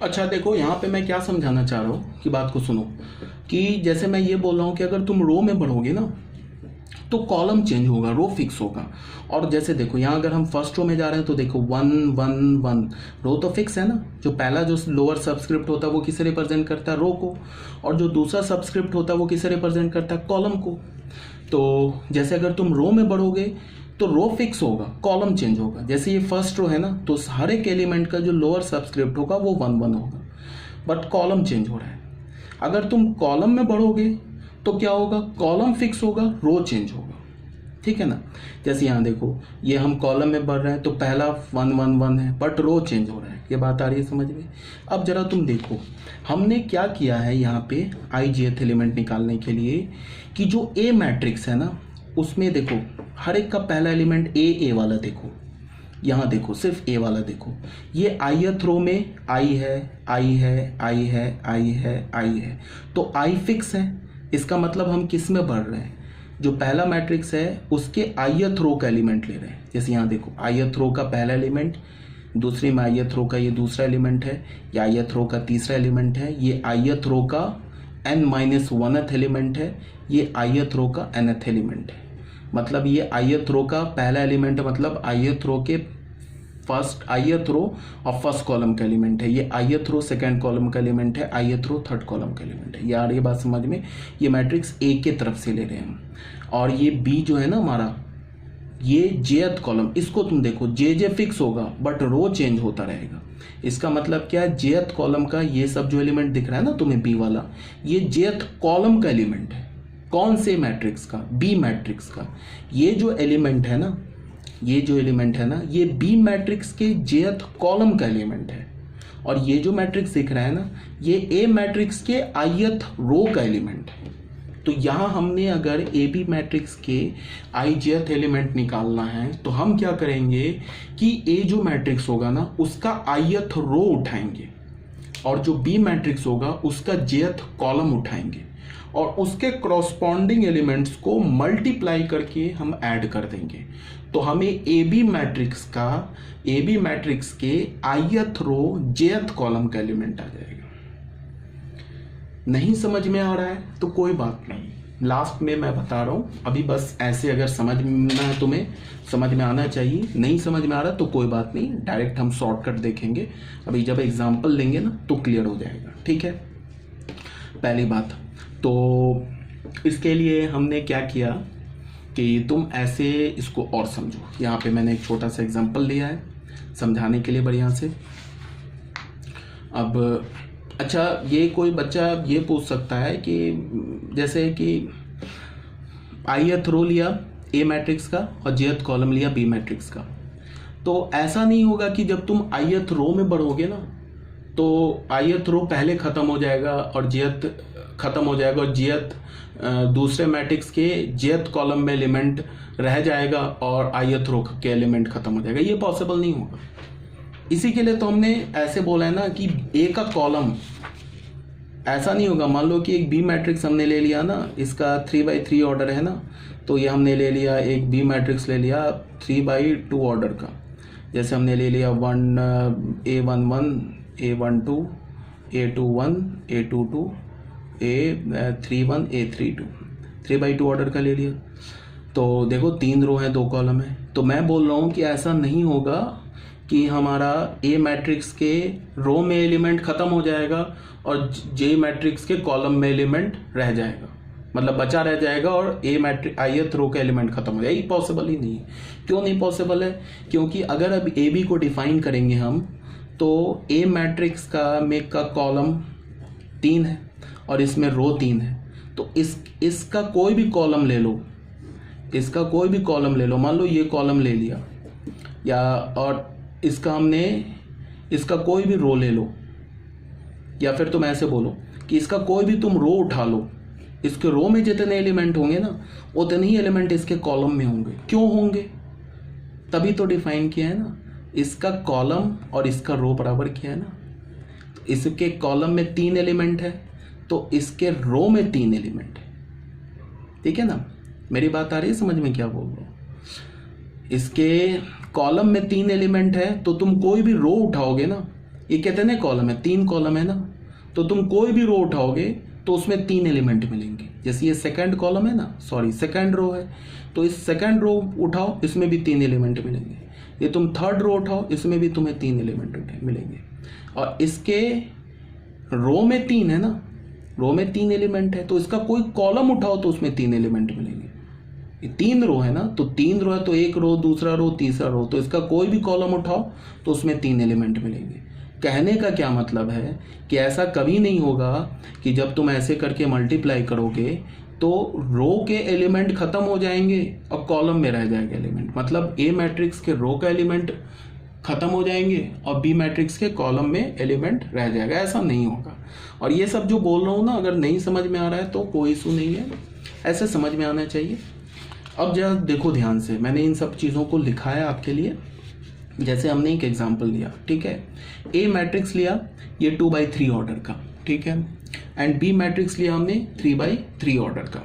अच्छा देखो, यहाँ पे मैं क्या समझाना चाह रहा हूँ कि बात को सुनो। कि जैसे मैं ये बोल रहा हूँ कि अगर तुम रो में बढ़ोगे ना तो कॉलम चेंज होगा, रो फिक्स होगा। और जैसे देखो यहाँ अगर हम फर्स्ट रो में जा रहे हैं तो देखो 1 1 1, रो तो फिक्स है ना। जो पहला जो लोअर सबस्क्रिप्ट होता है वो किसे रिप्रेजेंट करता है, रो को। और जो दूसरा सबस्क्रिप्ट होता है वो किसे रिप्रेजेंट करता है, कॉलम को। तो जैसे अगर तुम रो में बढ़ोगे तो रो फिक्स होगा, कॉलम चेंज होगा। जैसे ये फर्स्ट रो है ना, तो हर एक एलिमेंट का जो लोअर सबस्क्रिप्ट होगा वो 1 1 होगा, बट कॉलम चेंज हो रहा है। अगर तुम कॉलम में बढ़ोगे तो क्या होगा, कॉलम फिक्स होगा, रो चेंज होगा। ठीक है ना। जैसे यहाँ देखो, ये हम कॉलम में बढ़ रहे हैं तो पहला 1 1 1 है, बट रो चेंज हो रहा है। ये बात आ रही है समझ में। अब जरा तुम देखो हमने क्या किया है यहाँ पे ijth एलिमेंट निकालने के लिए, कि जो ए मैट्रिक्स है ना उसमें देखो हर एक का पहला एलिमेंट ए वाला देखो। यहाँ देखो सिर्फ ए वाला देखो, ये ith रो में आई है, आई है, आई है, आई है, आई है, तो आई फिक्स है। इसका मतलब हम किस में बढ़ रहे हैं, जो पहला मैट्रिक्स है उसके ith रो का एलिमेंट ले रहे हैं। जैसे यहाँ देखो ith रो का पहला एलिमेंट, दूसरी में ith रो का ये दूसरा एलिमेंट है, ये ith रो का तीसरा एलिमेंट है, ये ith रो का n-1th एलिमेंट है, ये ith रो का nth एलिमेंट है। मतलब ये ith रो का पहला एलिमेंट है, मतलब ith रो के फर्स्ट ith रो और फर्स्ट कॉलम का एलिमेंट है। ये ith रो सेकंड कॉलम का एलिमेंट है, ith रो थर्ड कॉलम का एलिमेंट है। यार ये बात समझ में, ये मैट्रिक्स ए के तरफ से ले रहे हैं। और ये बी जो है ना हमारा, ये जेथ कॉलम, इसको तुम देखो जे फिक्स होगा बट रो चेंज होता रहेगा। इसका मतलब क्या है, जेथ कॉलम का ये सब जो एलिमेंट दिख रहा है ना तुम्हें बी वाला, ये जेथ कॉलम का एलिमेंट है। कौन से मैट्रिक्स का, बी मैट्रिक्स का। ये जो एलिमेंट है ना, ये जो एलिमेंट है ना, ये बी मैट्रिक्स के जेथ कॉलम का एलिमेंट है। और ये जो मैट्रिक्स दिख रहा है ना, ये ए मैट्रिक्स के ith रो का एलिमेंट है। तो यहाँ हमने अगर ए बी मैट्रिक्स के ijth एलिमेंट निकालना है तो हम क्या करेंगे कि ए जो मैट्रिक्स होगा ना उसका ith रो उठाएंगे, और जो बी मैट्रिक्स होगा उसका jth कॉलम उठाएंगे, और उसके करस्पॉन्डिंग एलिमेंट्स को मल्टीप्लाई करके हम ऐड कर देंगे। तो हमें ए बी मैट्रिक्स के ith रो jth कॉलम का एलिमेंट आ जाएगा। नहीं समझ में आ रहा है तो कोई बात नहीं, लास्ट में मैं बता रहा हूँ। अभी बस ऐसे अगर समझ में है, तुम्हें समझ में आना चाहिए। नहीं समझ में आ रहा तो कोई बात नहीं, डायरेक्ट हम शॉर्टकट देखेंगे। अभी जब एग्जाम्पल लेंगे ना तो क्लियर हो जाएगा। ठीक है, पहली बात तो इसके लिए हमने क्या किया कि तुम ऐसे इसको और समझो। यहाँ पे मैंने एक छोटा सा एग्जाम्पल लिया है समझाने के लिए बढ़िया से। अब अच्छा, ये कोई बच्चा ये पूछ सकता है कि जैसे कि ith रो लिया ए मैट्रिक्स का और jth कॉलम लिया बी मैट्रिक्स का, तो ऐसा नहीं होगा कि जब तुम ith रो में बढ़ोगे ना तो ith रो पहले ख़त्म हो जाएगा और jth ख़त्म हो जाएगा, और jth दूसरे मैट्रिक्स के jth कॉलम में एलिमेंट रह जाएगा और ith रो के एलिमेंट ख़त्म हो जाएगा। ये पॉसिबल नहीं होगा। इसी के लिए तो हमने ऐसे बोला है ना कि ए का कॉलम ऐसा नहीं होगा। मान लो कि एक बी मैट्रिक्स हमने ले लिया ना, इसका 3/3 ऑर्डर है ना, तो ये हमने ले लिया एक बी मैट्रिक्स ले लिया 3/2 ऑर्डर का। जैसे हमने ले लिया A11 A12 A21 A22 A31 A32, 3/2 order का ले लिया। तो देखो 3 रो है 2 कॉलम है। तो मैं बोल रहा हूँ कि ऐसा नहीं होगा कि हमारा ए मैट्रिक्स के रो में एलिमेंट ख़त्म हो जाएगा और जे मैट्रिक्स के कॉलम में एलिमेंट रह जाएगा, मतलब बचा रह जाएगा और ए मैट्रिक्स ith रो का एलिमेंट खत्म हो जाएगा। ये पॉसिबल ही नहीं है। क्यों नहीं पॉसिबल है? क्योंकि अगर अब ए बी को डिफाइन करेंगे हम तो ए मैट्रिक्स का कॉलम 3 है और इसमें रो 3 है। तो इसका कोई भी कॉलम ले लो, इसका कोई भी कॉलम ले लो, मान लो ये कॉलम ले लिया, या और इसका हमने इसका कोई भी रो ले लो, या फिर तुम ऐसे बोलो कि इसका कोई भी तुम रो उठा लो, इसके रो में जितने एलिमेंट होंगे ना उतने ही एलिमेंट इसके कॉलम में होंगे। क्यों होंगे? तभी तो डिफाइन किया है ना, इसका कॉलम और इसका रो बराबर किया है ना। तो इसके कॉलम में 3 एलिमेंट है तो इसके रो में 3 एलिमेंट है। ठीक है ना, मेरी बात आ रही है समझ में क्या बोल रहा हूँ? इसके कॉलम में 3 एलिमेंट है तो तुम कोई भी रो उठाओगे ना ये कहते हैं ना कॉलम है, 3 कॉलम है ना, तो तुम कोई भी रो उठाओगे तो उसमें 3 एलिमेंट मिलेंगे। जैसे ये सेकंड कॉलम है ना, सॉरी सेकंड रो है, तो इस सेकंड रो उठाओ, इसमें भी 3 एलिमेंट मिलेंगे। ये तुम थर्ड रो उठाओ, इसमें भी तुम्हें 3 एलिमेंट मिलेंगे। और इसके रो में 3 है ना, रो में 3 एलिमेंट है, तो इसका कोई कॉलम उठाओ तो उसमें 3 एलिमेंट मिलेंगे। ये 3 रो है ना, तो 3 रो है तो एक रो, दूसरा रो, तीसरा रो, तो इसका कोई भी कॉलम उठाओ तो उसमें 3 एलिमेंट मिलेंगे। कहने का क्या मतलब है कि ऐसा कभी नहीं होगा कि जब तुम ऐसे करके मल्टीप्लाई करोगे तो रो के एलिमेंट खत्म हो जाएंगे और कॉलम में रह जाएगा एलिमेंट। मतलब ए मैट्रिक्स के रो का एलिमेंट खत्म हो जाएंगे और बी मैट्रिक्स के कॉलम में एलिमेंट रह जाएगा, ऐसा नहीं होगा। और ये सब जो बोल रहा हूँ ना, अगर नहीं समझ में आ रहा है तो कोई इशू नहीं है, ऐसे समझ में आना चाहिए। अब जरा देखो ध्यान से, मैंने इन सब चीज़ों को लिखा है आपके लिए। जैसे हमने एक एग्जांपल लिया, ठीक है, ए मैट्रिक्स लिया ये 2/3 ऑर्डर का, ठीक है, एंड बी मैट्रिक्स लिया हमने 3/3 ऑर्डर का।